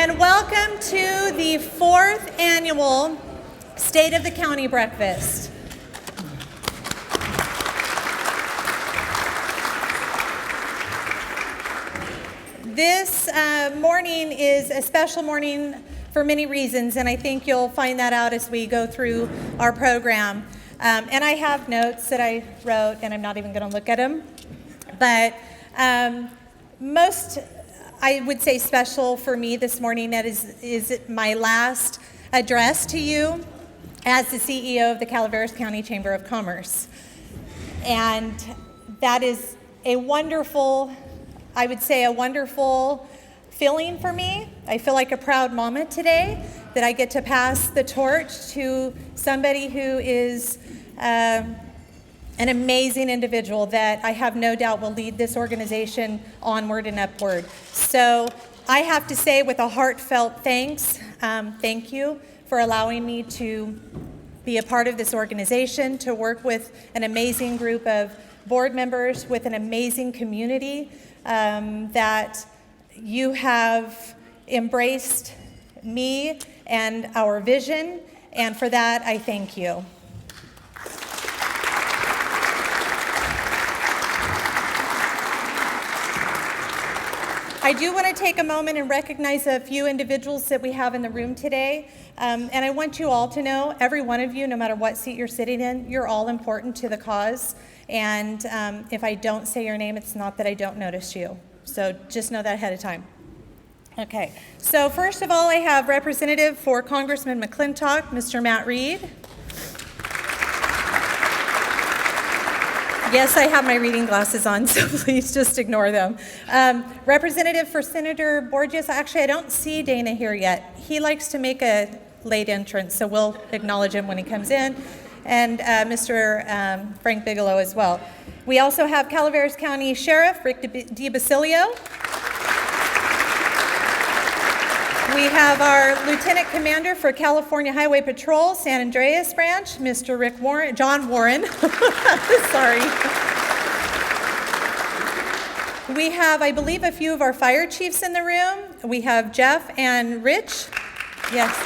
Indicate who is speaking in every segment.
Speaker 1: And welcome to the 4th annual State of the County Breakfast. This morning is a special morning for many reasons, and I think you'll find that out as we go through our program. And I have notes that I wrote, and I'm not even going to look at them. But most, I would say, special for me this morning, that is my last address to you as the CEO of the Calaveras County Chamber of Commerce. And that is a wonderful, I would say, a wonderful feeling for me. I feel like a proud mama today that I get to pass the torch to somebody who is an amazing individual that I have no doubt will lead this organization onward and upward. So I have to say, with a heartfelt thanks, thank you for allowing me to be a part of this organization, to work with an amazing group of board members, with an amazing community that you have embraced me and our vision, and for that I thank you. I do want to take a moment and recognize a few individuals that we have in the room today. And I want you all to know, every one of you, no matter what seat you're sitting in, you're all important to the cause. And if I don't say your name, it's not that I don't notice you. So just know that ahead of time. Okay, so first of all, I have Representative for Congressman McClintock, Mr. Matt Reed. Yes, I have my reading glasses on, so please just ignore them. Representative for Senator Borges, actually I don't see Dana here yet. He likes to make a late entrance, so we'll acknowledge him when he comes in. And Mr. Frank Bigelow as well. We also have Calaveras County Sheriff Rick DiBasilio. We have our Lieutenant Commander for California Highway Patrol, San Andreas Branch, Mr. John Warren. Sorry. We have, I believe, a few of our fire chiefs in the room. We have Jeff and Rich. Yes.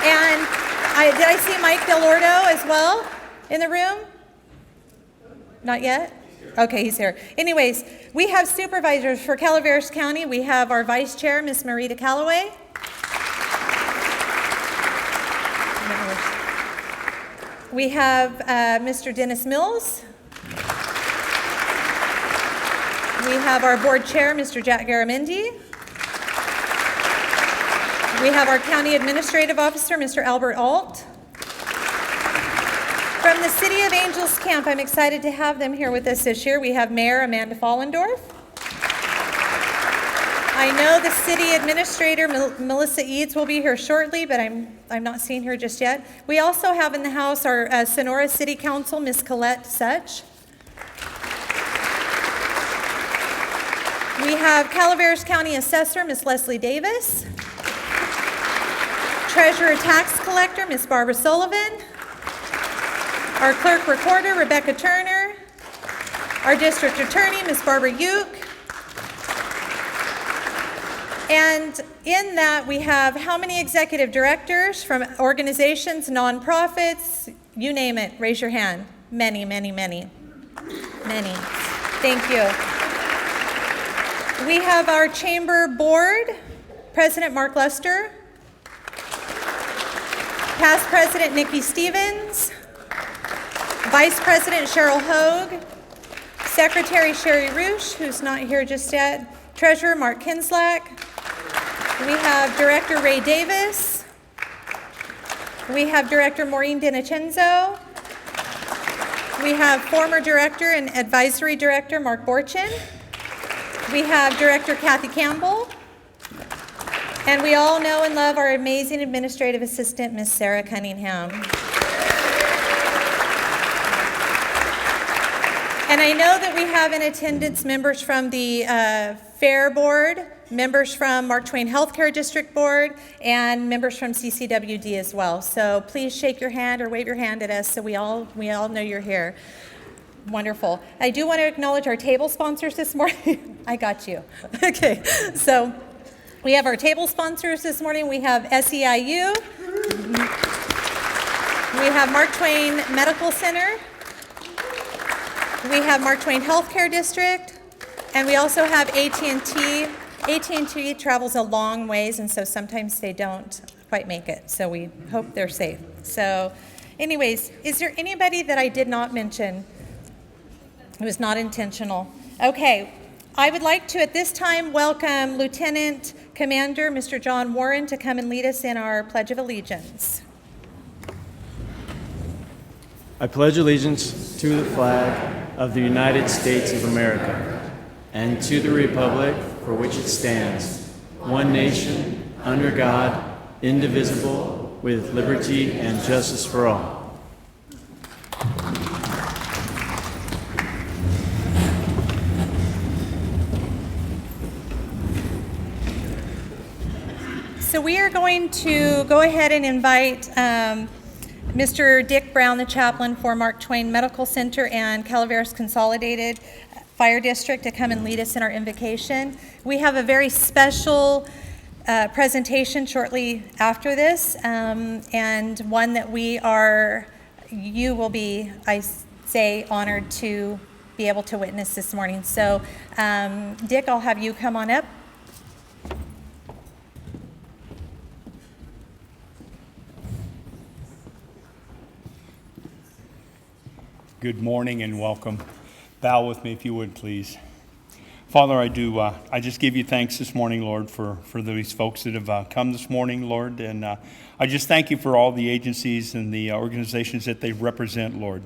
Speaker 1: And did I see Mike Delordo as well in the room? Not yet? Okay, he's here. Anyways, we have supervisors for Calaveras County. We have our Vice Chair, Ms. Marita Calloway. We have Mr. Dennis Mills. We have our Board Chair, Mr. Jack Garamendi. We have our County Administrative Officer, Mr. Albert Alt. From the City of Angels Camp, I'm excited to have them here with us this year. We have Mayor Amanda Follendorf. I know the City Administrator, Melissa Eads, will be here shortly, but I'm not seeing her just yet. We also have in the house our Sonora City Council, Ms. Colette Such. We have Calaveras County Assessor, Ms. Leslie Davis. Treasurer Tax Collector, Ms. Barbara Sullivan. Our Clerk Recorder, Rebecca Turner. Our District Attorney, Ms. Barbara Uke. And in that, we have how many executive directors from organizations, nonprofits, you name it, raise your hand. Many, many, many. Many. Thank you. We have our chamber board, President Mark Luster, past President Nikki Stevens, Vice President Cheryl Hogue, Secretary Sherry Roosh, who's not here just yet, Treasurer Mark Kinslack. We have Director Ray Davis. We have Director Maureen DiNacenzo. We have former Director and Advisory Director Mark Borchin. We have Director Kathy Campbell. And we all know and love our amazing Administrative Assistant, Miss Sarah Cunningham. And I know that we have in attendance members from the Fair Board, members from Mark Twain Healthcare District Board, and members from CCWD as well. So please shake your hand or wave your hand at us so we all know you're here. Wonderful. I do want to acknowledge our table sponsors this morning. I got you. Okay, so We have our table sponsors this morning. We have SEIU. We have Mark Twain Medical Center. We have Mark Twain Healthcare District. And we also have AT&T. AT&T travels a long ways, and so sometimes they don't quite make it. So we hope they're safe. So anyways, is there anybody that I did not mention? It was not intentional. Okay, I would like to at this time welcome Lieutenant Commander Mr. John Warren to come and lead us in our Pledge of Allegiance.
Speaker 2: I pledge allegiance to the flag of the United States of America and to the republic for which it stands, one nation, under God, indivisible, with liberty and justice for all.
Speaker 1: So we are going to go ahead and invite Mr. Dick Brown, the chaplain for Mark Twain Medical Center and Calaveras Consolidated Fire District, to come and lead us in our invocation. We have a very special presentation shortly after this, and one that you will be, I say, honored to be able to witness this morning. So, Dick, I'll have you come on up.
Speaker 3: Good morning and welcome. Bow with me if you would, please. Father, I just give you thanks this morning, Lord, for these folks that have come this morning, Lord. And I just thank you for all the agencies and the organizations that they represent, Lord.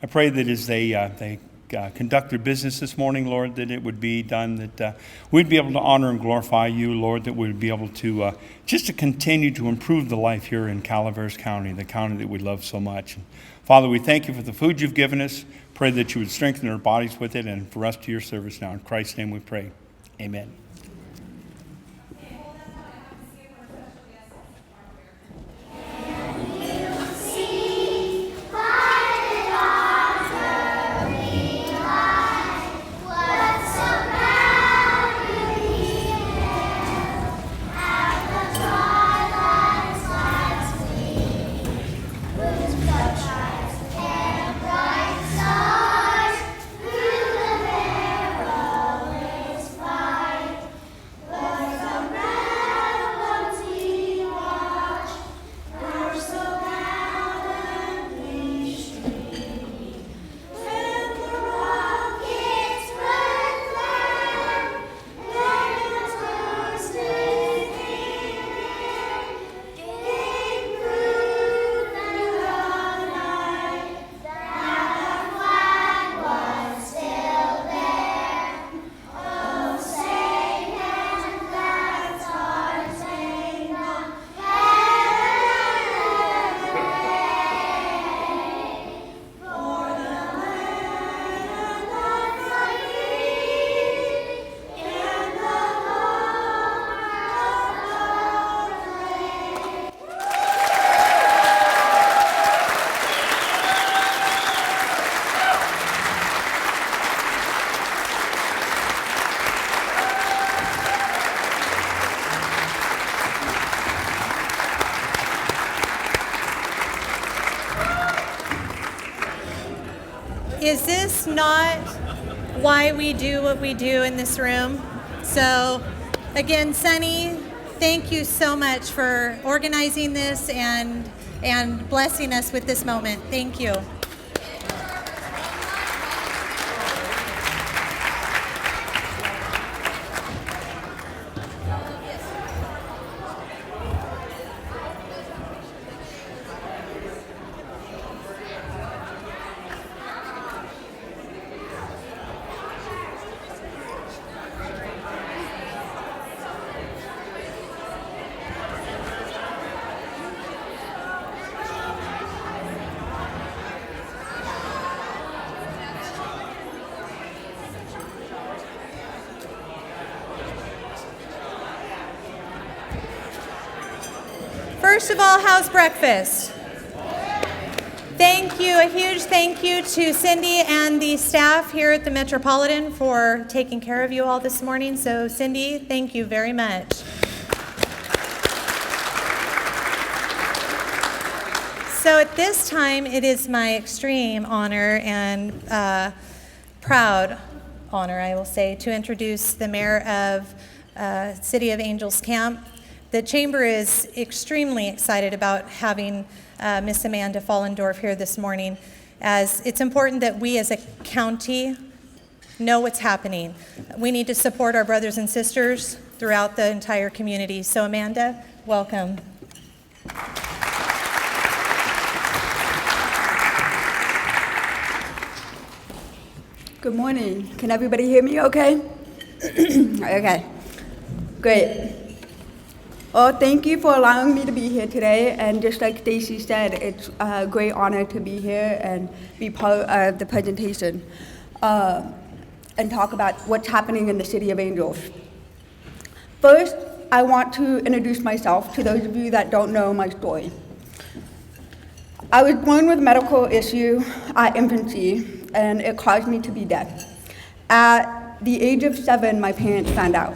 Speaker 3: I pray that as they conduct their business this morning, Lord, that it would be done, that we'd be able to honor and glorify you, Lord, that we'd be able to just to continue to improve the life here in Calaveras County, the county that we love so much. Father, we thank you for the food you've given us. Pray that you would strengthen our bodies with it, and for us to your service now. In Christ's name we pray. Amen.
Speaker 1: Is this not why we do what we do in this room? So, again, Sunny, thank you so much for organizing this and blessing us with this moment. Thank you. First of all, how's breakfast? Thank you, a huge thank you to Cindy and the staff here at the Metropolitan for taking care of you all this morning. So Cindy, thank you very much. So at this time, it is my extreme honor and proud honor, I will say, to introduce the mayor of City of Angels Camp. The chamber is extremely excited about having Miss Amanda Fallendorf here this morning, as it's important that we as a county know what's happening. We need to support our brothers and sisters throughout the entire community. So Amanda, welcome.
Speaker 4: Good morning. Can everybody hear me okay? Okay, great. Well, thank you for allowing me to be here today. And just like Stacy said, it's a great honor to be here and be part of the presentation and talk about what's happening in the City of Angels. First, I want to introduce myself to those of you that don't know my story. I was born with a medical issue at infancy, and it caused me to be deaf. At the age of 7, my parents found out.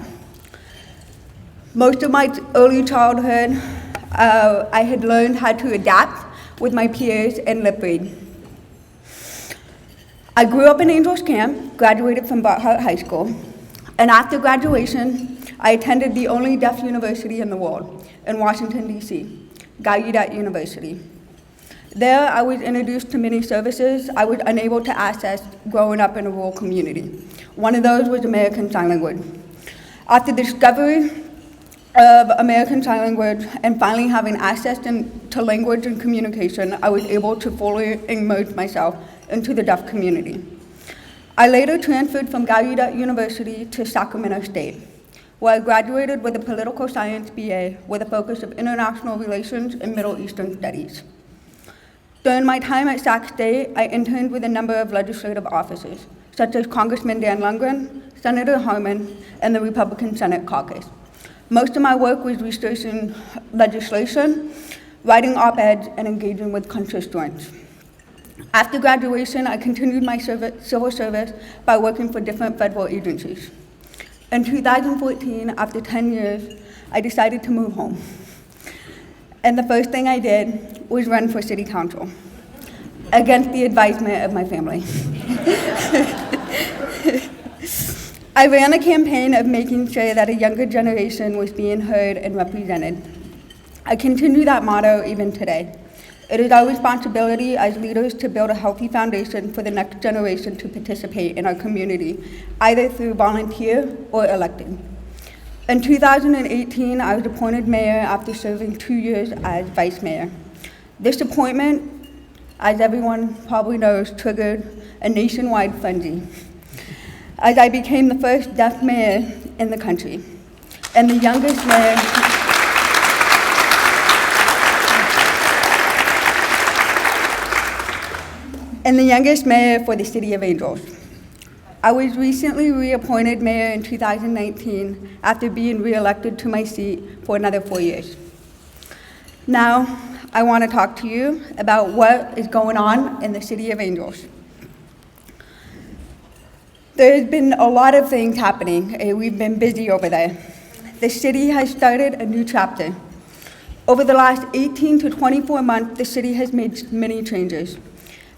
Speaker 4: Most of my early childhood, I had learned how to adapt with my peers and lip read. I grew up in Angels Camp, graduated from Bartlett High School, and after graduation, I attended the only deaf university in the world, in Washington, D.C., Gallaudet University. There, I was introduced to many services I was unable to access growing up in a rural community. One of those was American Sign Language. After the discovery of American Sign Language and finally having access to language and communication, I was able to fully immerse myself into the deaf community. I later transferred from Gallaudet University to Sacramento State, where I graduated with a political science BA with a focus of international relations and Middle Eastern studies. During my time at Sac State, I interned with a number of legislative offices, such as Congressman Dan Lundgren, Senator Harmon, and the Republican Senate caucus. Most of my work was researching legislation, writing op-eds, and engaging with constituents. After graduation, I continued my civil service by working for different federal agencies. In 2014, after 10 years, I decided to move home. And the first thing I did was run for city council, against the advisement of my family. I ran a campaign of making sure that a younger generation was being heard and represented. I continue that motto even today. It is our responsibility as leaders to build a healthy foundation for the next generation to participate in our community, either through volunteer or elected. In 2018, I was appointed mayor after serving 2 years as vice mayor. This appointment, as everyone probably knows, triggered a nationwide frenzy, as I became the first deaf mayor in the country, and the youngest mayor for the City of Angels. I was recently reappointed mayor in 2019 after being reelected to my seat for another 4 years. Now, I want to talk to you about what is going on in the City of Angels. There's been a lot of things happening. We've been busy over there. The city has started a new chapter. Over the last 18 to 24 months, the city has made many changes.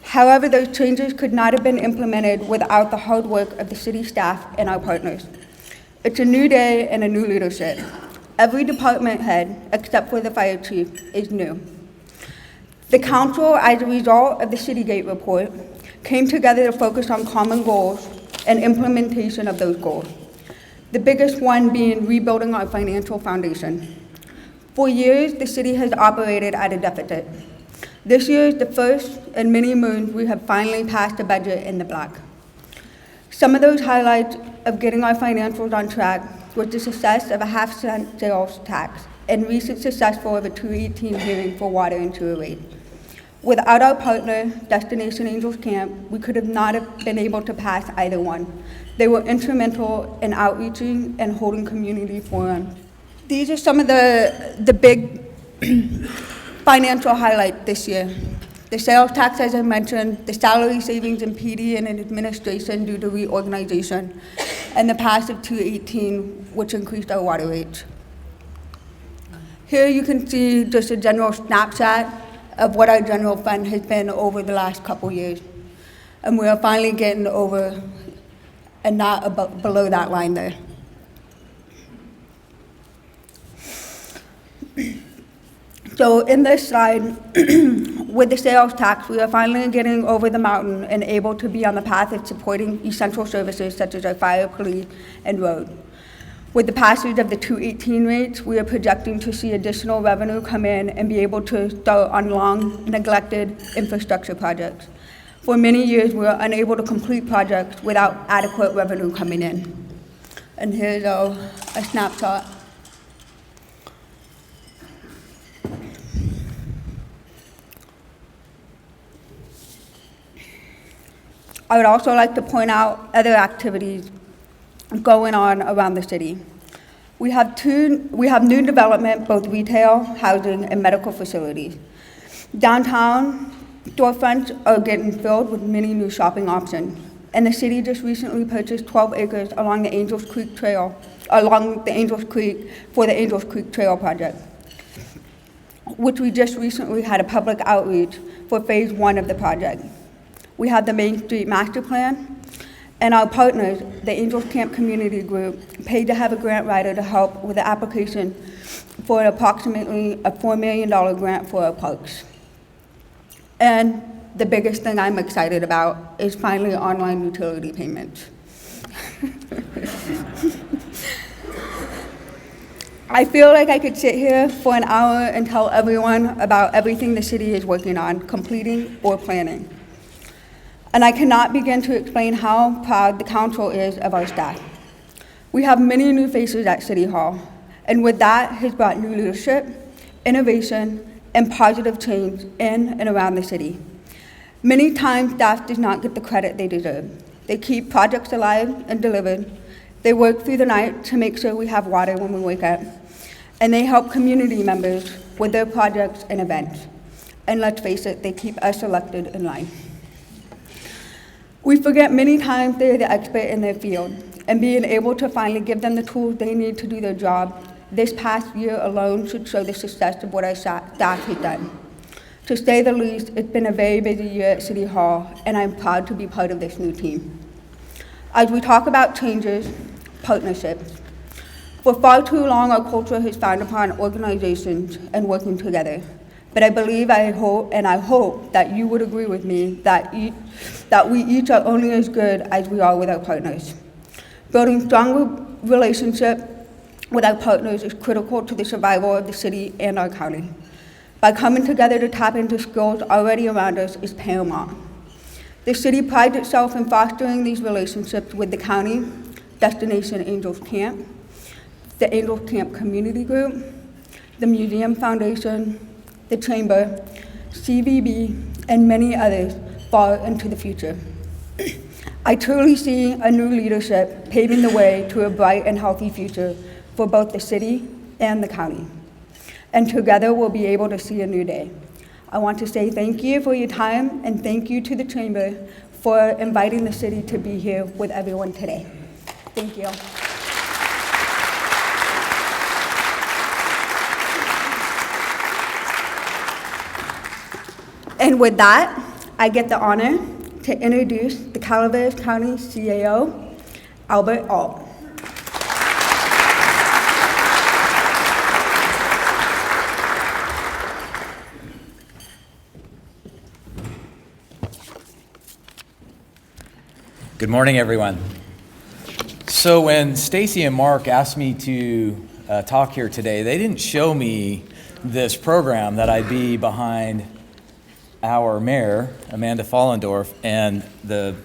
Speaker 4: However, those changes could not have been implemented without the hard work of the city staff and our partners. It's a new day and a new leadership. Every department head, except for the fire chief, is new. The council, as a result of the Citygate report, came together to focus on common goals and implementation of those goals. The biggest one being rebuilding our financial foundation. For years, the city has operated at a deficit. This year is the first in many moons we have finally passed a budget in the black. Some of those highlights of getting our financials on track was the success of a half-cent sales tax and recent successful of a 218 hearing for water and sewer rates. Without our partner, Destination Angels Camp, we could have not have been able to pass either one. They were instrumental in outreaching and holding community forums. These are some of the big financial highlight this year. The sales tax, as I mentioned, the salary savings in PD and in administration due to reorganization, and the pass of 218, which increased our water rates. Here you can see just a general snapshot of what our general fund has been over the last couple years. And we are finally getting over and not below that line there. So in this slide, with the sales tax, we are finally getting over the mountain and able to be on the path of supporting essential services such as our fire, police, and road. With the passage of the 218 rates, we are projecting to see additional revenue come in and be able to start on long neglected infrastructure projects. For many years, we were unable to complete projects without adequate revenue coming in. And here's a snapshot. I would also like to point out other activities going on around the city. We have new development, both retail, housing, and medical facilities. Downtown storefronts are getting filled with many new shopping options. And the city just recently purchased 12 acres along the Angels Creek Trail, for the Angels Creek Trail project, which we just recently had a public outreach for phase 1 of the project. We have the Main Street Master Plan, and our partners, the Angels Camp Community Group, paid to have a grant writer to help with the application for approximately a $4 million grant for our parks. And the biggest thing I'm excited about is finally online utility payments. I feel like I could sit here for an hour and tell everyone about everything the city is working on, completing, or planning. And I cannot begin to explain how proud the council is of our staff. We have many new faces at City Hall, and with that has brought new leadership, innovation, and positive change in and around the city. Many times, staff does not get the credit they deserve. They keep projects alive and delivered. They work through the night to make sure we have water when we wake up. And they help community members with their projects and events. And let's face it, they keep us elected in line. We forget many times they're the expert in their field, and being able to finally give them the tools they need to do their job this past year alone should show the success of what our staff has done. To say the least, it's been a very busy year at City Hall, and I'm proud to be part of this new team. As we talk about changes, partnerships, for far too long our culture has found upon organizations and working together. But I believe, I hope that you would agree with me that we each are only as good as we are with our partners. Building strong relationships with our partners is critical to the survival of the city and our county. By coming together to tap into skills already around us is paramount. The city prides itself in fostering these relationships with the county, Destination Angels Camp, the Angels Camp Community Group, the Museum Foundation, the Chamber, CVB, and many others far into the future. I truly see a new leadership paving the way to a bright and healthy future for both the city and the county. And together we'll be able to see a new day. I want to say thank you for your time, and thank you to the Chamber for inviting the city to be here with everyone today. Thank you. And with that, I get the honor to introduce the Calaveras County CAO, Albert Alt.
Speaker 5: Good morning, everyone. So when Stacy and Mark asked me to talk here today, they didn't show me this program that I'd be behind our mayor, Amanda Follendorf, and the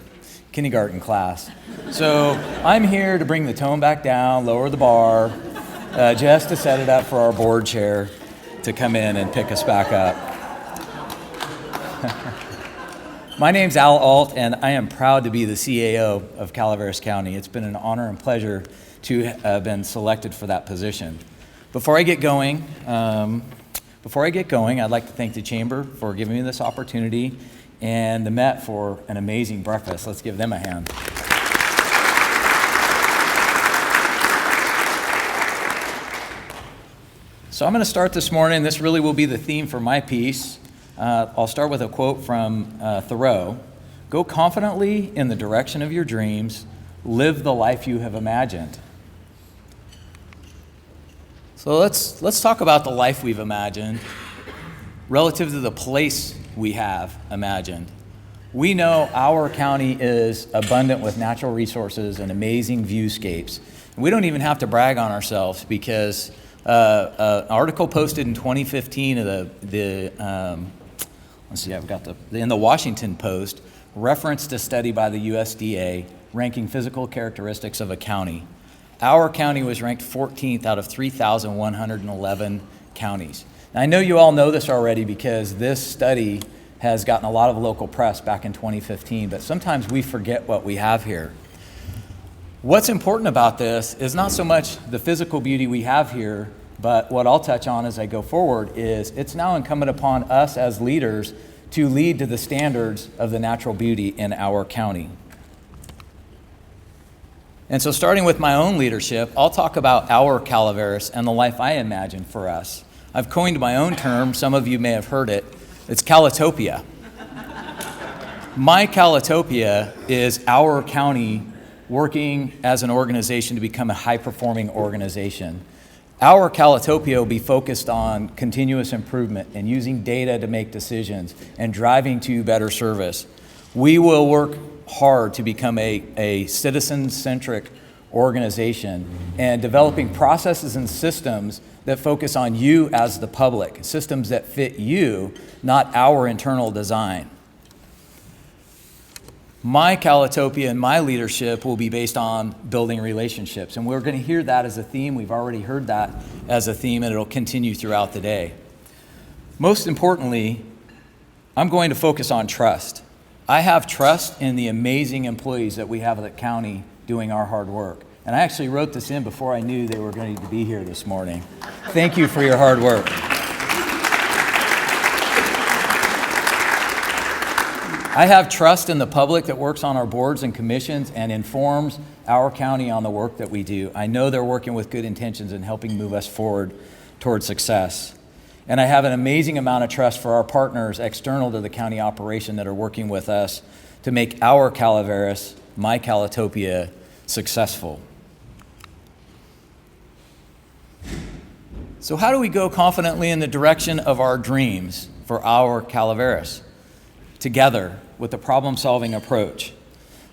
Speaker 5: kindergarten class. So I'm here to bring the tone back down, lower the bar, just to set it up for our board chair to come in and pick us back up. My name's Al Alt, and I am proud to be the CAO of Calaveras County. It's been an honor and pleasure to have been selected for that position. Before I get going, I'd like to thank the Chamber for giving me this opportunity and the Met for an amazing breakfast. Let's give them a hand. So I'm going to start this morning. This really will be the theme for my piece. I'll start with a quote from Thoreau. Go confidently in the direction of your dreams. Live the life you have imagined. So let's talk about the life we've imagined relative to the place we have imagined. We know our county is abundant with natural resources and amazing viewscapes. We don't even have to brag on ourselves because an article posted in 2015 of in the Washington Post referenced a study by the USDA ranking physical characteristics of a county. Our county was ranked 14th out of 3,111 counties. Now, I know you all know this already because this study has gotten a lot of local press back in 2015, but sometimes we forget what we have here. What's important about this is not so much the physical beauty we have here, but what I'll touch on as I go forward is it's now incumbent upon us as leaders to lead to the standards of the natural beauty in our county. And so starting with my own leadership, I'll talk about our Calaveras and the life I imagine for us. I've coined my own term, some of you may have heard it, it's Calatopia. My Calatopia is our county working as an organization to become a high-performing organization. Our Calatopia will be focused on continuous improvement and using data to make decisions and driving to better service. We will work hard to become a citizen-centric organization and developing processes and systems that focus on you as the public, systems that fit you, not our internal design. My Calatopia and my leadership will be based on building relationships, and we're going to hear that as a theme. We've already heard that as a theme, and it'll continue throughout the day. Most importantly, I'm going to focus on trust. I have trust in the amazing employees that we have at the county doing our hard work. And I actually wrote this in before I knew they were going to be here this morning. Thank you for your hard work. I have trust in the public that works on our boards and commissions and informs our county on the work that we do. I know they're working with good intentions and helping move us forward toward success. And I have an amazing amount of trust for our partners external to the county operation that are working with us to make our Calaveras, my Calatopia, successful. So how do we go confidently in the direction of our dreams for our Calaveras? Together with a problem-solving approach.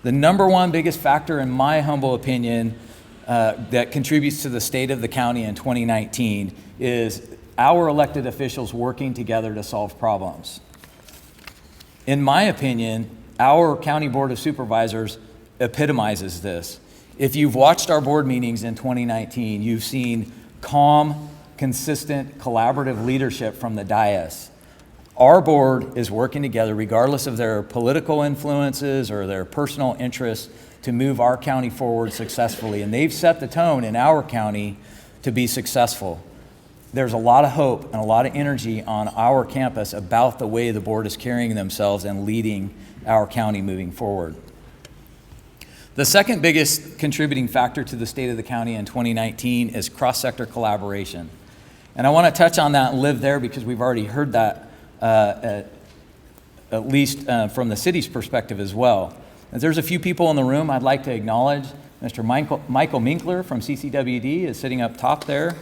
Speaker 5: The number one biggest factor, in my humble opinion, that contributes to the state of the county in 2019 is our elected officials working together to solve problems. In my opinion, our County Board of Supervisors epitomizes this. If you've watched our board meetings in 2019, you've seen calm, consistent, collaborative leadership from the dais. Our board is working together, regardless of their political influences or their personal interests, to move our county forward successfully. And they've set the tone in our county to be successful. There's a lot of hope and a lot of energy on our campus about the way the board is carrying themselves and leading our county moving forward. The second biggest contributing factor to the state of the county in 2019 is cross-sector collaboration. And I want to touch on that and live there because we've already heard that at least from the city's perspective as well. And there's a few people in the room I'd like to acknowledge. Mr. Michael Minkler from CCWD is sitting up top there.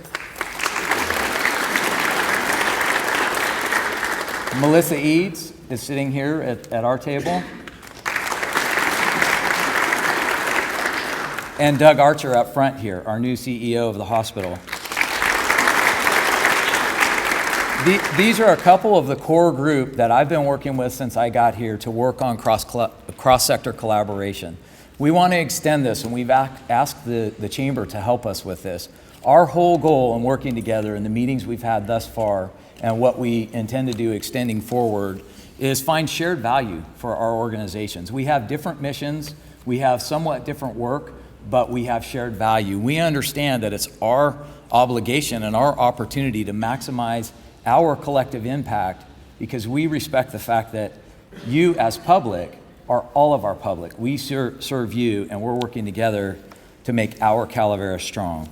Speaker 5: Melissa Eads is sitting here at our table. And Doug Archer up front here, our new CEO of the hospital. These are a couple of the core group that I've been working with since I got here to work on cross-sector collaboration. We want to extend this, and we've asked the chamber to help us with this. Our whole goal in working together in the meetings we've had thus far and what we intend to do extending forward is find shared value for our organizations. We have different missions, we have somewhat different work, but we have shared value. We understand that it's our obligation and our opportunity to maximize our collective impact because we respect the fact that you as public are all of our public. We serve you and we're working together to make our Calaveras strong.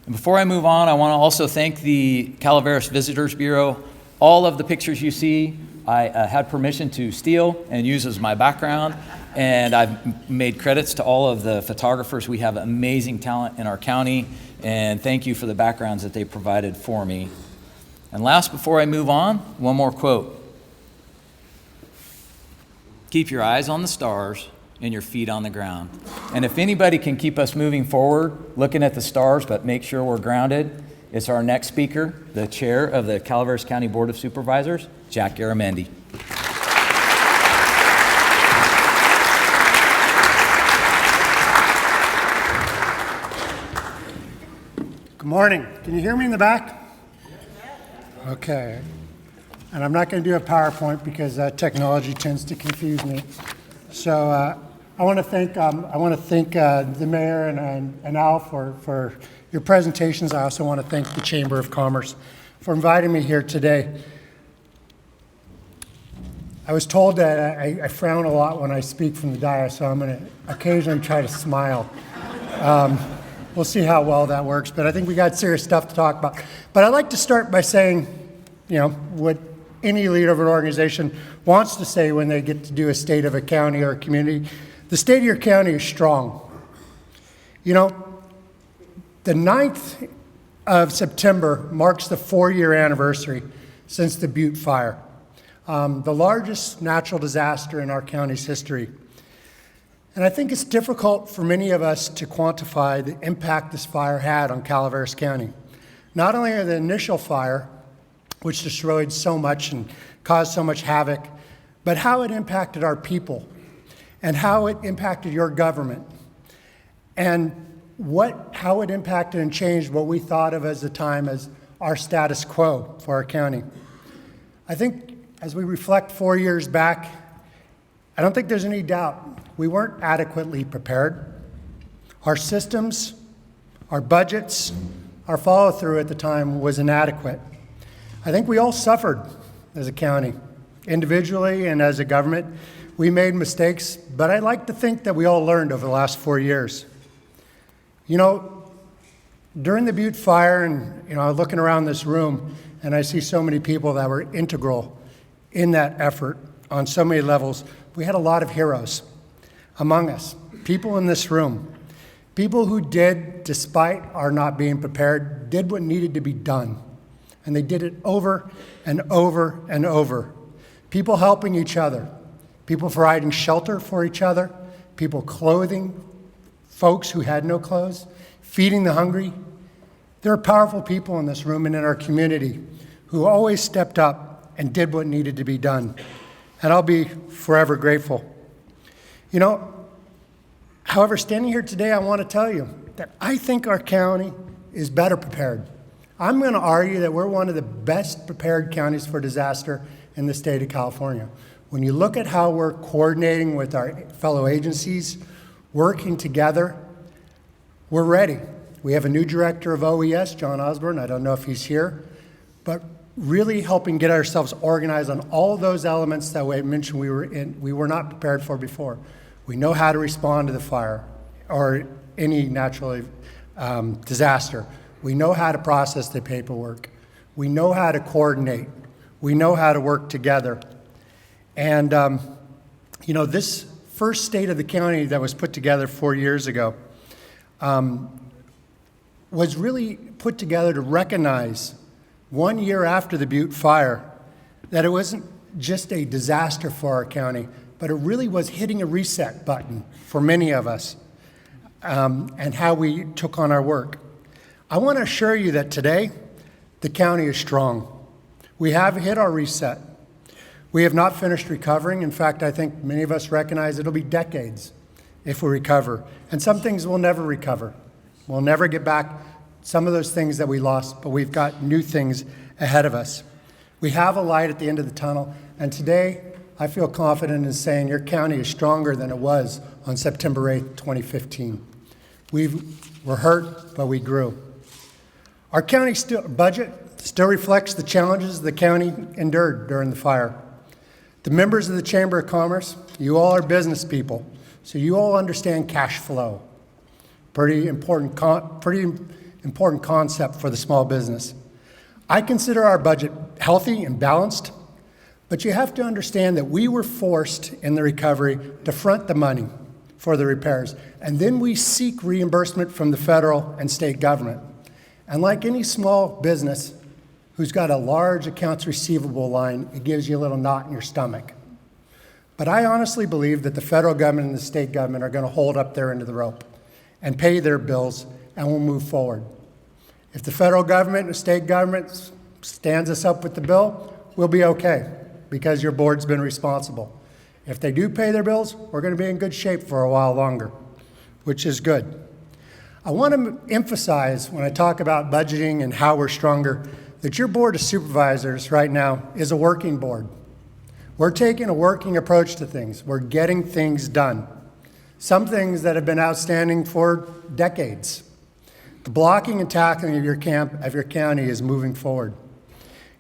Speaker 5: And before I move on, I want to also thank the Calaveras Visitors Bureau. All of the pictures you see, I had permission to steal and use as my background. And I've made credits to all of the photographers. We have amazing talent in our county. And thank you for the backgrounds that they provided for me. And last, before I move on, one more quote. Keep your eyes on the stars and your feet on the ground. And if anybody can keep us moving forward, looking at the stars, but make sure we're grounded, it's our next speaker, the chair of the Calaveras County Board of Supervisors, Jack Garamendi.
Speaker 6: Good morning. Can you hear me in the back? Okay. And I'm not going to do a PowerPoint because technology tends to confuse me. So I want to thank the mayor and Al for your presentations. I also want to thank the Chamber of Commerce for inviting me here today. I was told that I frown a lot when I speak from the dais, so I'm going to occasionally try to smile. We'll see how well that works, but I think we got serious stuff to talk about. But I'd like to start by saying, what any leader of an organization wants to say when they get to do a state of a county or a community. The state of your county is strong. The 9th of September marks the 4-year anniversary since the Butte Fire, the largest natural disaster in our county's history. And I think it's difficult for many of us to quantify the impact this fire had on Calaveras County. Not only the initial fire, which destroyed so much and caused so much havoc, but how it impacted our people and how it impacted your government and how it impacted and changed what we thought of as the time as our status quo for our county. I think as we reflect 4 years back, I don't think there's any doubt we weren't adequately prepared. Our systems, our budgets, our follow-through at the time was inadequate. I think we all suffered as a county, individually and as a government. We made mistakes, but I'd like to think that we all learned over the last 4 years. During the Butte Fire, and I was looking around this room, and I see so many people that were integral in that effort on so many levels. We had a lot of heroes among us, people in this room, people who did, despite our not being prepared, did what needed to be done. And they did it over and over and over. People helping each other, people providing shelter for each other, people clothing folks who had no clothes, feeding the hungry. There are powerful people in this room and in our community who always stepped up and did what needed to be done. And I'll be forever grateful. However, standing here today, I want to tell you that I think our county is better prepared. I'm going to argue that we're one of the best prepared counties for disaster in the state of California. When you look at how we're coordinating with our fellow agencies, working together, we're ready. We have a new director of OES, John Osborne. I don't know if he's here, but really helping get ourselves organized on all those elements that we mentioned we were not prepared for before. We know how to respond to the fire or any natural disaster. We know how to process the paperwork. We know how to coordinate. We know how to work together. And, this first state of the county that was put together 4 years ago was really put together to recognize 1 year after the Butte Fire that it wasn't just a disaster for our county, but it really was hitting a reset button for many of us and how we took on our work. I want to assure you that today, the county is strong. We have hit our reset. We have not finished recovering. In fact, I think many of us recognize it'll be decades if we recover. And some things we'll never recover. We'll never get back some of those things that we lost, but we've got new things ahead of us. We have a light at the end of the tunnel, and today I feel confident in saying your county is stronger than it was on September 8th, 2015. We were hurt, but we grew. Our county budget still reflects the challenges the county endured during the fire. The members of the Chamber of Commerce, you all are business people, so you all understand cash flow. Pretty important important concept for the small business. I consider our budget healthy and balanced, but you have to understand that we were forced in the recovery to front the money for the repairs, and then we seek reimbursement from the federal and state government. And like any small business who's got a large accounts receivable line, it gives you a little knot in your stomach. But I honestly believe that the federal government and the state government are going to hold up their end of the rope and pay their bills, and we'll move forward. If the federal government and the state government stands us up with the bill, we'll be okay because your board's been responsible. If they do pay their bills, we're going to be in good shape for a while longer, which is good. I want to emphasize when I talk about budgeting and how we're stronger that your board of supervisors right now is a working board. We're taking a working approach to things. We're getting things done. Some things that have been outstanding for decades. The blocking and tackling of your county is moving forward.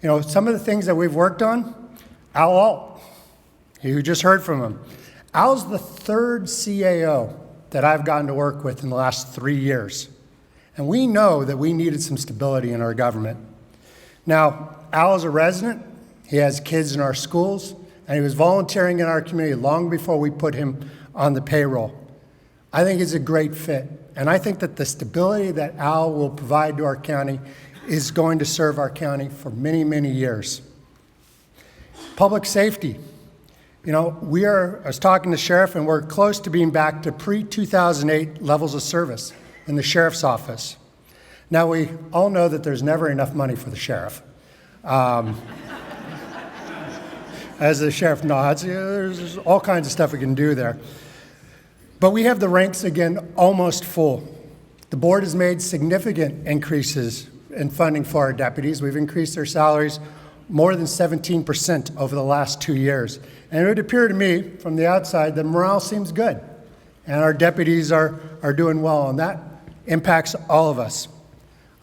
Speaker 6: You know, some of the things that we've worked on, Al Alt, you just heard from him. Al's the third CAO that I've gotten to work with in the last 3 years. And we know that we needed some stability in our government. Now, Al is a resident. He has kids in our schools, and he was volunteering in our community long before we put him on the payroll. I think he's a great fit. And I think that the stability that Al will provide to our county is going to serve our county for many, many years. Public safety. You know, I was talking to the sheriff, and we're close to being back to pre-2008 levels of service in the sheriff's office. Now, we all know that there's never enough money for the sheriff. As the sheriff nods, there's all kinds of stuff we can do there. But we have the ranks again almost full. The board has made significant increases in funding for our deputies. We've increased their salaries more than 17% over the last 2 years. And it would appear to me from the outside that morale seems good. And our deputies are doing well, and that impacts all of us.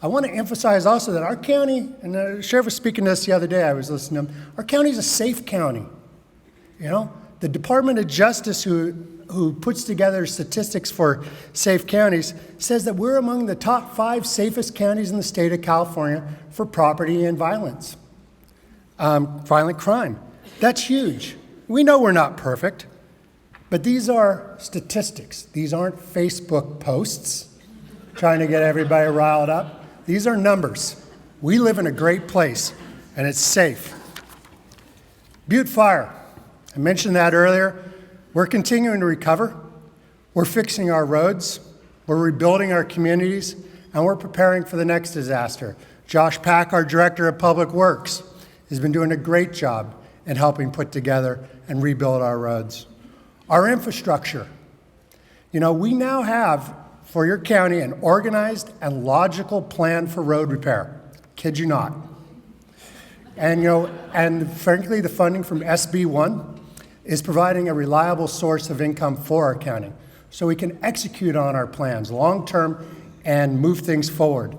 Speaker 6: I want to emphasize also that our county, and the sheriff was speaking to us the other day, I was listening to him, our county is a safe county. You know, the Department of Justice who puts together statistics for safe counties says that we're among the top 5 safest counties in the state of California for property and violent crime. That's huge. We know we're not perfect, but these are statistics. These aren't Facebook posts trying to get everybody riled up. These are numbers. We live in a great place, and it's safe. Butte Fire, I mentioned that earlier. We're continuing to recover. We're fixing our roads. We're rebuilding our communities, and we're preparing for the next disaster. Josh Pack, our Director of Public Works, has been doing a great job in helping put together and rebuild our roads. Our infrastructure. You know, we now have, for your county, an organized and logical plan for road repair. Kid you not. And, you know, and frankly, the funding from SB1 is providing a reliable source of income for our county so we can execute on our plans long-term and move things forward.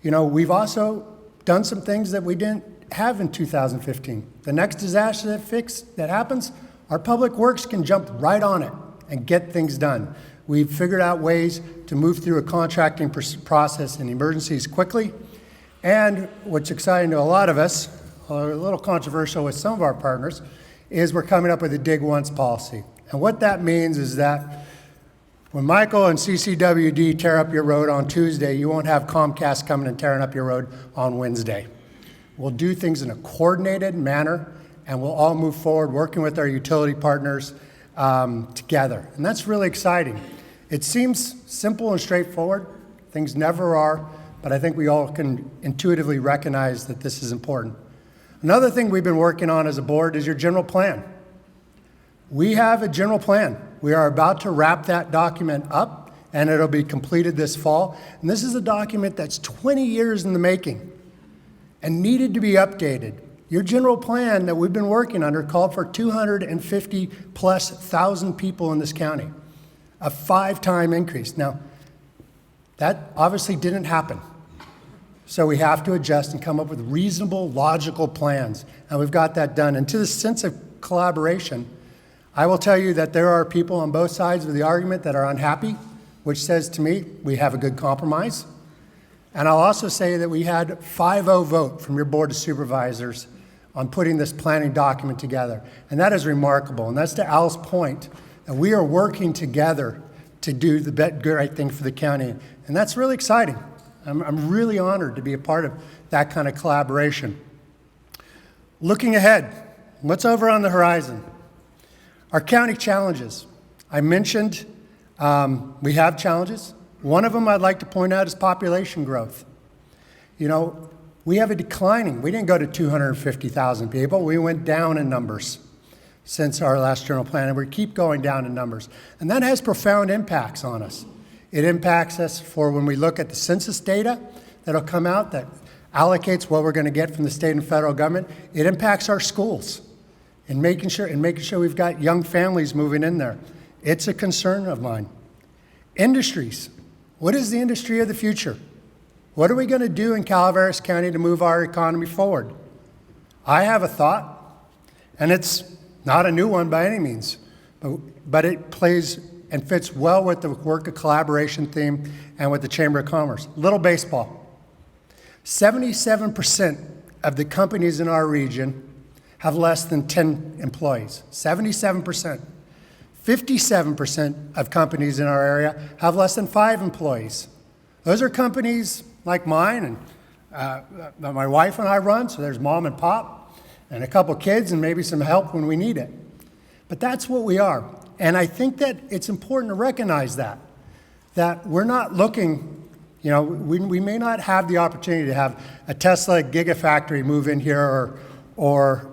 Speaker 6: You know, we've also done some things that we didn't have in 2015. The next disaster that happens, our public works can jump right on it and get things done. We've figured out ways to move through a contracting process in emergencies quickly. And what's exciting to a lot of us, a little controversial with some of our partners, is we're coming up with a dig once policy. And what that means is that when Michael and CCWD tear up your road on Tuesday, you won't have Comcast coming and tearing up your road on Wednesday. We'll do things in a coordinated manner, and we'll all move forward working with our utility partners together. And that's really exciting. It seems simple and straightforward. Things never are, but I think we all can intuitively recognize that this is important. Another thing we've been working on as a board is your general plan. We have a general plan. We are about to wrap that document up, and it'll be completed this fall. And this is a document that's 20 years in the making and needed to be updated. Your general plan that we've been working under called for 250,000+ people in this county, a 5-time increase. Now, that obviously didn't happen. So we have to adjust and come up with reasonable, logical plans. And we've got that done. And to the sense of collaboration, I will tell you that there are people on both sides of the argument that are unhappy, which says to me, we have a good compromise. And I'll also say that we had 5-0 vote from your Board of Supervisors on putting this planning document together. And that is remarkable. And that's to Al's point, that we are working together to do the right thing for the county. And that's really exciting. I'm really honored to be a part of that kind of collaboration. Looking ahead, what's over on the horizon? Our county challenges. I mentioned we have challenges. One of them I'd like to point out is population growth. You know, we have a declining. We didn't go to 250,000 people. We went down in numbers since our last general plan, and we keep going down in numbers. And that has profound impacts on us. It impacts us for when we look at the census data that'll come out that allocates what we're going to get from the state and federal government. It impacts our schools and making sure we've got young families moving in there. It's a concern of mine. Industries. What is the industry of the future? What are we going to do in Calaveras County to move our economy forward? I have a thought, and it's not a new one by any means, but it plays and fits well with the work of collaboration theme and with the Chamber of Commerce. Little baseball. 77% of the companies in our region have less than 10 employees. 77%. 57% of companies in our area have less than 5 employees. Those are companies like mine and my wife and I run, so there's mom and pop and a couple kids and maybe some help when we need it. But that's what we are. And I think that it's important to recognize that we're not looking, you know, we may not have the opportunity to have a Tesla gigafactory move in here or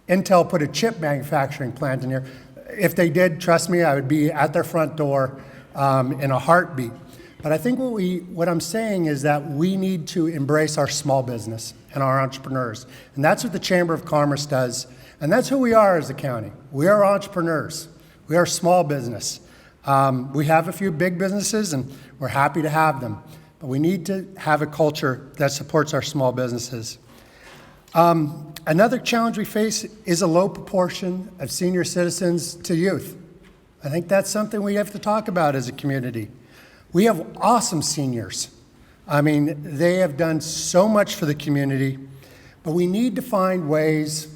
Speaker 6: Intel put a chip manufacturing plant in here. If they did, trust me, I would be at their front door in a heartbeat. But I think what I'm saying is that we need to embrace our small business and our entrepreneurs. And that's what the Chamber of Commerce does. And that's who we are as a county. We are entrepreneurs. We are small business. We have a few big businesses, and we're happy to have them. But we need to have a culture that supports our small businesses. Another challenge we face is a low proportion of senior citizens to youth. I think that's something we have to talk about as a community. We have awesome seniors. I mean, they have done so much for the community, but we need to find ways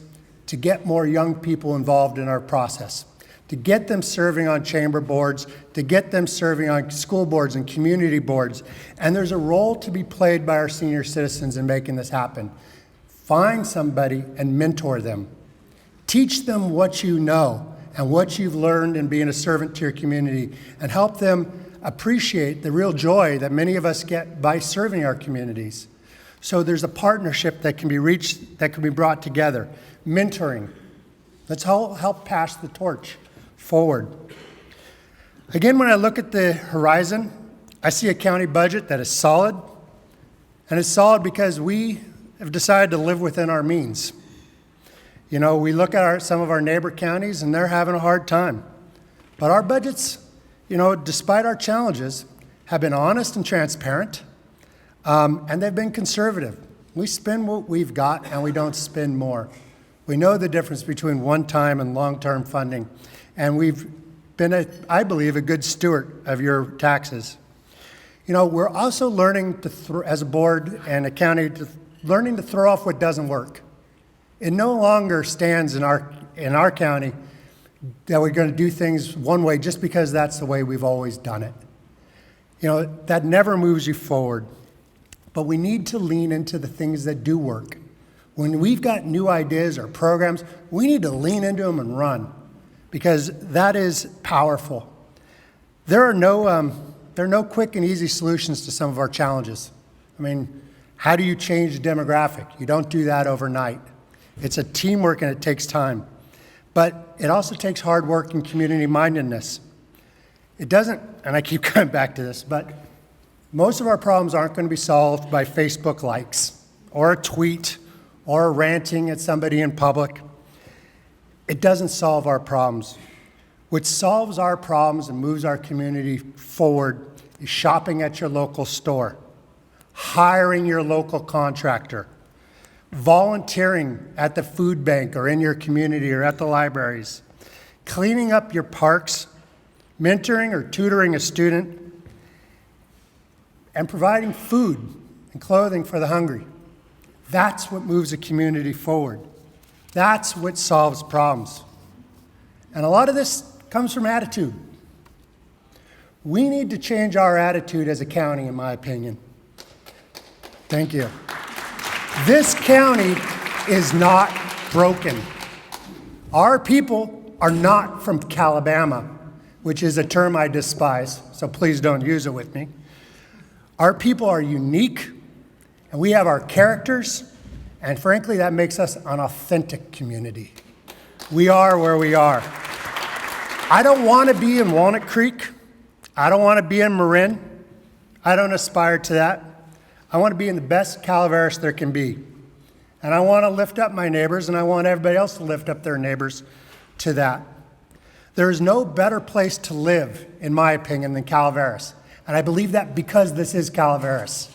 Speaker 6: to get more young people involved in our process, to get them serving on chamber boards, to get them serving on school boards and community boards. And there's a role to be played by our senior citizens in making this happen. Find somebody and mentor them. Teach them what you know and what you've learned in being a servant to your community, and help them appreciate the real joy that many of us get by serving our communities. So there's a partnership that can be reached, that can be brought together. Mentoring. Let's help pass the torch forward. Again, when I look at the horizon, I see a county budget that is solid, and it's solid because we have decided to live within our means. You know, we look at some of our neighbor counties and they're having a hard time. But our budgets, you know, despite our challenges, have been honest and transparent, and they've been conservative. We spend what we've got and we don't spend more. We know the difference between one-time and long-term funding, and we've been, I believe, a good steward of your taxes. You know, we're also learning to, as a board and a county, learning to throw off what doesn't work. It no longer stands in our county that we're going to do things one way just because that's the way we've always done it. You know, that never moves you forward. But we need to lean into the things that do work. When we've got new ideas or programs, we need to lean into them and run, because that is powerful. There are no quick and easy solutions to some of our challenges. I mean, how do you change the demographic? You don't do that overnight. It's a teamwork and it takes time. But it also takes hard work and community mindedness. It doesn't, and I keep coming back to this, but most of our problems aren't going to be solved by Facebook likes or a tweet or ranting at somebody in public. It doesn't solve our problems. What solves our problems and moves our community forward is shopping at your local store, hiring your local contractor, volunteering at the food bank or in your community or at the libraries, cleaning up your parks, mentoring or tutoring a student, and providing food and clothing for the hungry. That's what moves a community forward. That's what solves problems. And a lot of this comes from attitude. We need to change our attitude as a county, in my opinion. Thank you. This county is not broken. Our people are not from Calabama, which is a term I despise, so please don't use it with me. Our people are unique, and we have our characters, and frankly, that makes us an authentic community. We are where we are. I don't want to be in Walnut Creek. I don't want to be in Marin. I don't aspire to that. I want to be in the best Calaveras there can be. And I want to lift up my neighbors, and I want everybody else to lift up their neighbors to that. There is no better place to live, in my opinion, than Calaveras. And I believe that because this is Calaveras.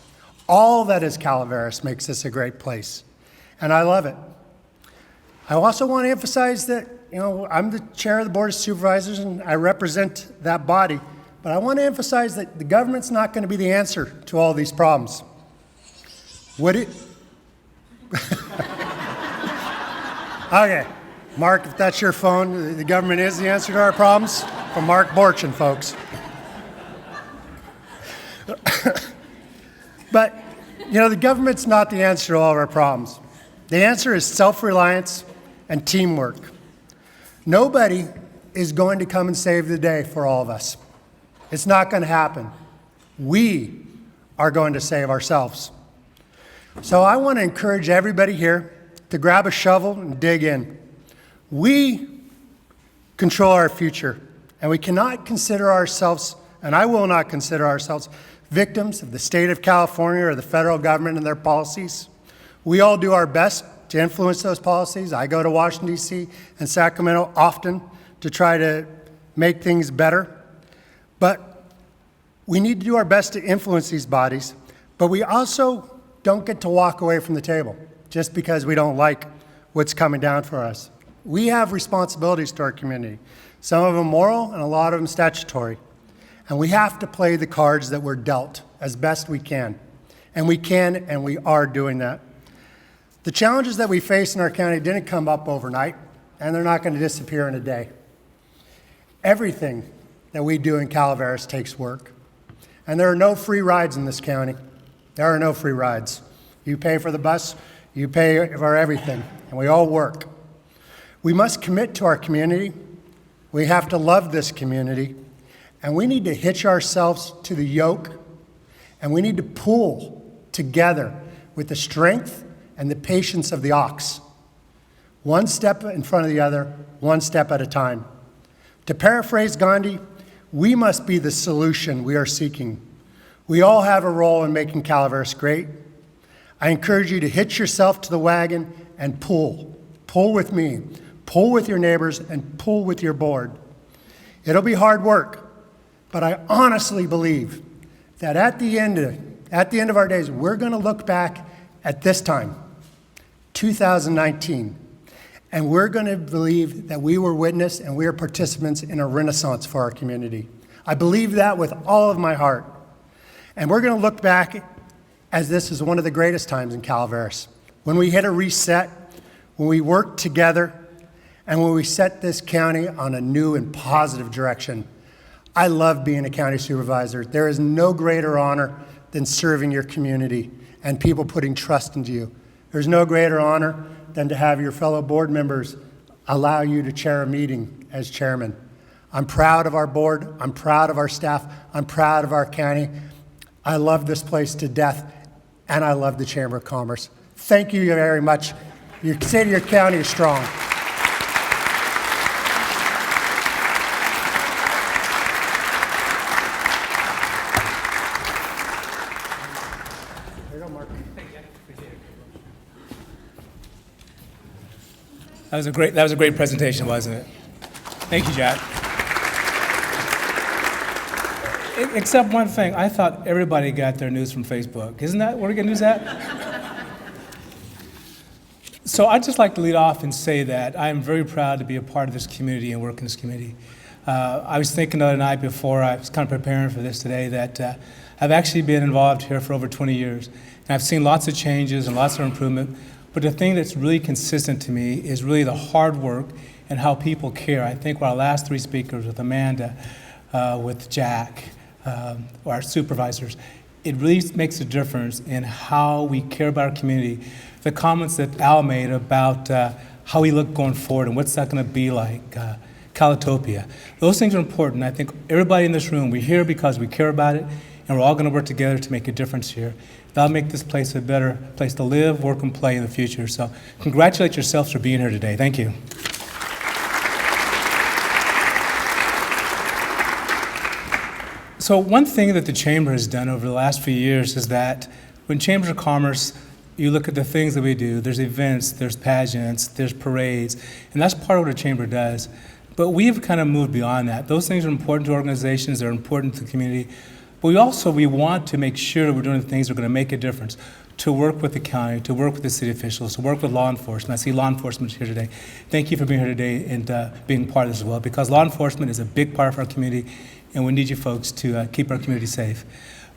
Speaker 6: All that is Calaveras makes this a great place. And I love it. I also want to emphasize that, I'm the chair of the Board of Supervisors, and I represent that body. But I want to emphasize that the government's not going to be the answer to all these problems. Okay, Mark, if that's your phone, the government is the answer to our problems. From Mark Borchin, folks. But, the government's not the answer to all of our problems. The answer is self-reliance and teamwork. Nobody is going to come and save the day for all of us. It's not going to happen. We are going to save ourselves. So I want to encourage everybody here to grab a shovel and dig in. We control our future, and we cannot consider ourselves, and I will not consider ourselves, victims of the state of California or the federal government and their policies. We all do our best to influence those policies. I go to Washington, D.C. and Sacramento often to try to make things better. But we need to do our best to influence these bodies, but we also don't get to walk away from the table just because we don't like what's coming down for us. We have responsibilities to our community, some of them moral and a lot of them statutory. And we have to play the cards that we're dealt as best we can. And we are doing that. The challenges that we face in our county didn't come up overnight, and they're not going to disappear in a day. Everything that we do in Calaveras takes work. And there are no free rides in this county. There are no free rides. You pay for the bus, you pay for everything, and we all work. We must commit to our community. We have to love this community. And we need to hitch ourselves to the yoke, and we need to pull together with the strength and the patience of the ox. One step in front of the other, one step at a time. To paraphrase Gandhi, we must be the solution we are seeking. We all have a role in making Calaveras great. I encourage you to hitch yourself to the wagon and pull. Pull with me. Pull with your neighbors and pull with your board. It'll be hard work. But I honestly believe that at the end of our days, we're going to look back at this time, 2019, and we're going to believe that we were witness and we are participants in a renaissance for our community. I believe that with all of my heart. And we're going to look back as this is one of the greatest times in Calaveras, when we hit a reset, when we worked together, and when we set this county on a new and positive direction. I love being a county supervisor. There is no greater honor than serving your community and people putting trust into you. There's no greater honor than to have your fellow board members allow you to chair a meeting as chairman. I'm proud of our board. I'm proud of our staff. I'm proud of our county. I love this place to death, and I love the Chamber of Commerce. Thank you very much. Your city, your county is strong.
Speaker 7: That was a great presentation, wasn't it? Thank you, Jack. Except one thing, I thought everybody got their news from Facebook. Isn't that where we get news at? So I'd just like to lead off and say that I am very proud to be a part of this community and work in this community. I was thinking the other night before I was kind of preparing for this today that I've actually been involved here for over 20 years. And I've seen lots of changes and lots of improvement. But the thing that's really consistent to me is really the hard work and how people care. I think our last three speakers, with Amanda, with Jack, our supervisors, it really makes a difference in how we care about our community. The comments that Al made about how we look going forward and what's that going to be like, Calatopia. Those things are important. I think everybody in this room, we're here because we care about it, and we're all going to work together to make a difference here. That'll make this place a better place to live, work, and play in the future. So congratulate yourselves for being here today. Thank you. So one thing that the Chamber has done over the last few years is that when Chambers of Commerce, you look at the things that we do, there's events, there's pageants, there's parades, and that's part of what a Chamber does. But we have kind of moved beyond that. Those things are important to organizations, they're important to the community, but we want to make sure that we're doing the things that are going to make a difference, to work with the county, to work with the city officials, to work with law enforcement. I see law enforcement here today. Thank you for being here today and being part of this as well, because law enforcement is a big part of our community, and we need you folks to keep our community safe.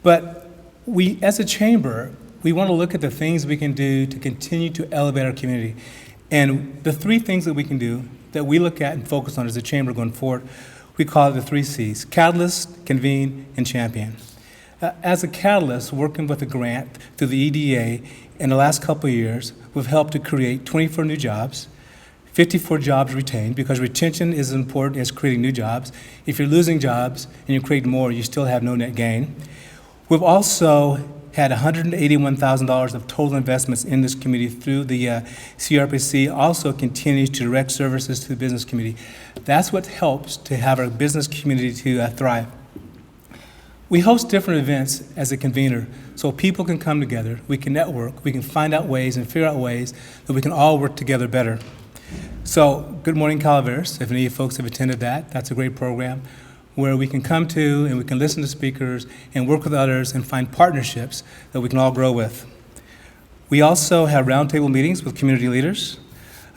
Speaker 7: But we, as a chamber, we want to look at the things we can do to continue to elevate our community. And the three things that we can do that we look at and focus on as a chamber going forward, we call it the 3 C's: catalyst, convene, and champion. As a catalyst, working with a grant through the EDA in the last couple of years, we've helped to create 24 new jobs, 54 jobs retained, because retention is as important as creating new jobs. If you're losing jobs and you create more, you still have no net gain. We've also had $181,000 of total investments in this community through the CRPC, also continues to direct services to the business community. That's what helps to have our business community to thrive. We host different events as a convener so people can come together, we can network, we can find out ways and figure out ways that we can all work together better. So, Good Morning Calaveras, if any of you folks have attended that, that's a great program where we can come to and we can listen to speakers and work with others and find partnerships that we can all grow with. We also have roundtable meetings with community leaders.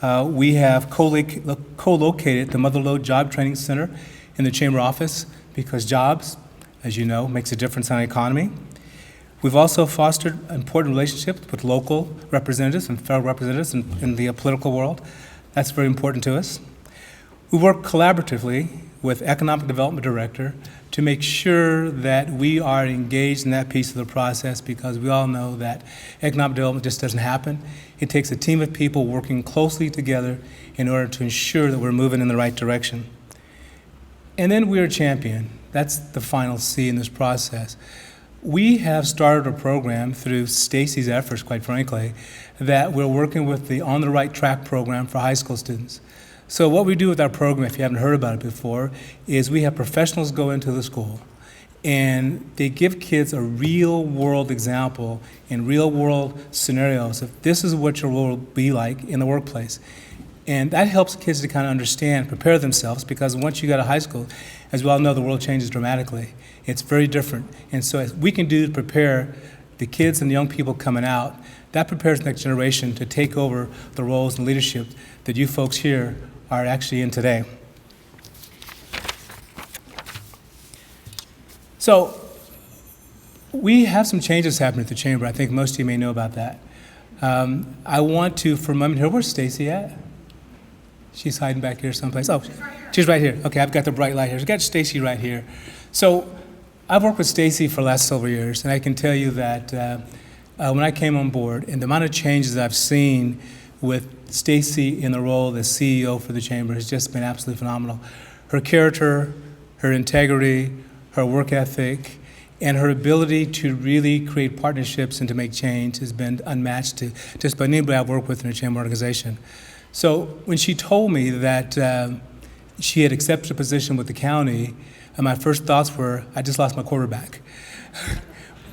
Speaker 7: We have co-located the Motherlode Job Training Center in the Chamber office because jobs, as you know, makes a difference on the economy. We've also fostered important relationships with local representatives and federal representatives in the political world. That's very important to us. We work collaboratively with Economic Development Director to make sure that we are engaged in that piece of the process, because we all know that economic development just doesn't happen. It takes a team of people working closely together in order to ensure that we're moving in the right direction. And then we're a champion. That's the final C in this process. We have started a program through Stacy's efforts, quite frankly, that we're working with the On the Right Track program for high school students. So what we do with our program, if you haven't heard about it before, is we have professionals go into the school and they give kids a real world example in real world scenarios of this is what your role will be like in the workplace. And that helps kids to kind of understand, prepare themselves, because once you go to high school, as we all know, the world changes dramatically. It's very different. And so as we can do to prepare the kids and the young people coming out, that prepares the next generation to take over the roles and leadership that you folks here are actually in today. So we have some changes happening at the Chamber. I think most of you may know about that. I want to, for a moment here, where's Stacy at? She's hiding back here someplace. Oh, she's right here. Okay, I've got the bright light here. I've got Stacy right here. So I've worked with Stacy for the last several years, and I can tell you that when I came on board, and the amount of changes I've seen with Stacy in the role as CEO for the Chamber has just been absolutely phenomenal. Her character, her integrity, her work ethic, and her ability to really create partnerships and to make change has been unmatched to just about anybody I've worked with in the Chamber organization. So when she told me that she had accepted a position with the county, my first thoughts were, I just lost my quarterback.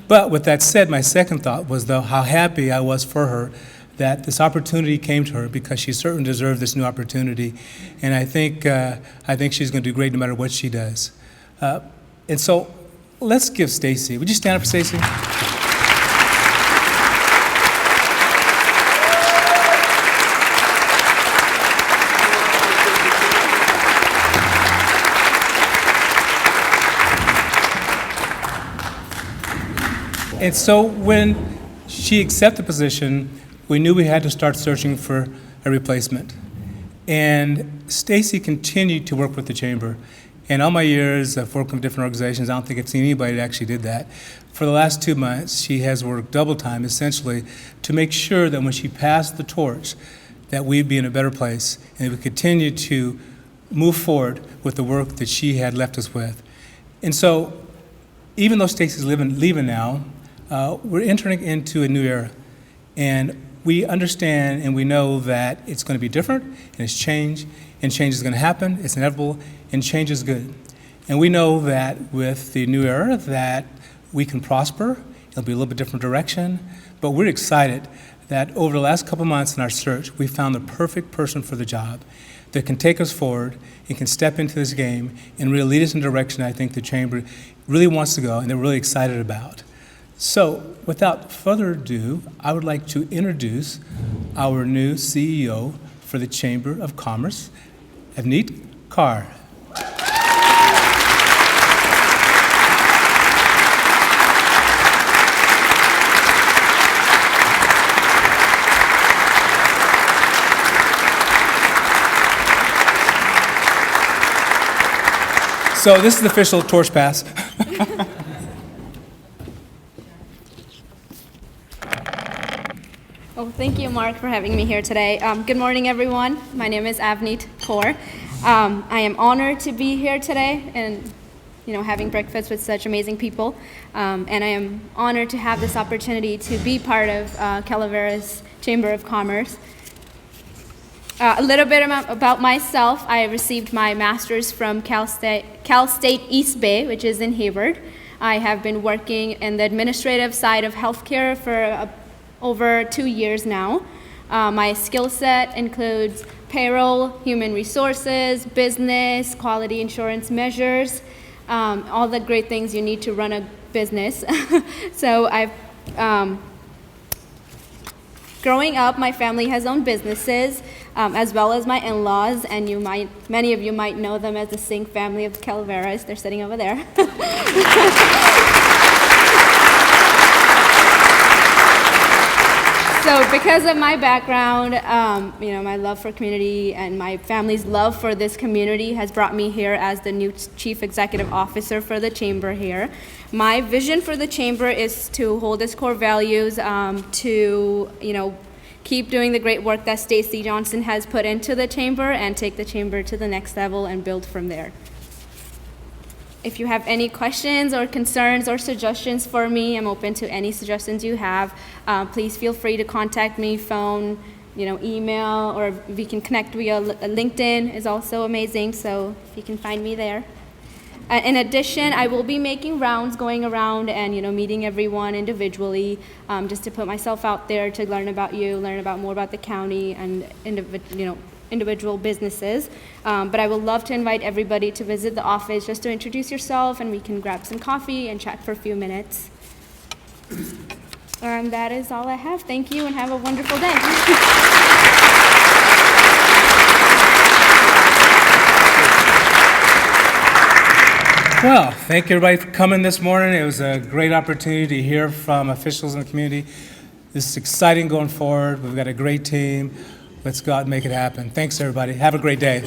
Speaker 7: But with that said, my second thought was, though, how happy I was for her that this opportunity came to her, because she certainly deserved this new opportunity. And I think she's going to do great no matter what she does. And so let's give Stacy, would you stand up for Stacy? And so when she accepted the position, we knew we had to start searching for a replacement. And Stacy continued to work with the chamber. And all my years of working with different organizations, I don't think I've seen anybody that actually did that. For the last 2 months, she has worked double time, essentially, to make sure that when she passed the torch, that we'd be in a better place and we continue to move forward with the work that she had left us with. And so, even though Stacy's leaving now, we're entering into a new era. And we understand and we know that it's going to be different, and it's change is going to happen, it's inevitable, and change is good. And we know that with the new era that we can prosper, it'll be a little bit different direction, but we're excited that over the last couple months in our search, we found the perfect person for the job that can take us forward and can step into this game and really lead us in a direction I think the Chamber really wants to go and they're really excited about. So, without further ado, I would like to introduce our new CEO for the Chamber of Commerce, Avneet Kaur. So this is the official torch pass.
Speaker 8: Well, thank you, Mark, for having me here today. Good morning, everyone. My name is Avneet Kaur. I am honored to be here today and, having breakfast with such amazing people. And I am honored to have this opportunity to be part of Calaveras Chamber of Commerce. A little bit about myself. I received my master's from Cal State East Bay, which is in Hayward. I have been working in the administrative side of healthcare for over 2 years now. My skill set includes payroll, human resources, business, quality insurance measures, all the great things you need to run a business. So growing up, my family has owned businesses, as well as my in-laws, and many of you might know them as the Singh family of Calaveras. They're sitting over there. So because of my background, my love for community and my family's love for this community has brought me here as the new Chief Executive Officer for the Chamber here. My vision for the Chamber is to hold its core values, to keep doing the great work that Stacy Johnson has put into the Chamber and take the Chamber to the next level and build from there. If you have any questions or concerns or suggestions for me, I'm open to any suggestions you have. Please feel free to contact me, phone, email, or we can connect via LinkedIn is also amazing, so if you can find me there. In addition, I will be making rounds going around and meeting everyone individually, just to put myself out there to learn about you, learn about more about the county and individual businesses. But I would love to invite everybody to visit the office just to introduce yourself, and we can grab some coffee and chat for a few minutes. That is all I have. Thank you and have a wonderful day.
Speaker 7: Well, thank you everybody for coming this morning. It was a great opportunity to hear from officials in the community. This is exciting going forward. We've got a great team. Let's go out and make it happen. Thanks, everybody. Have a great day.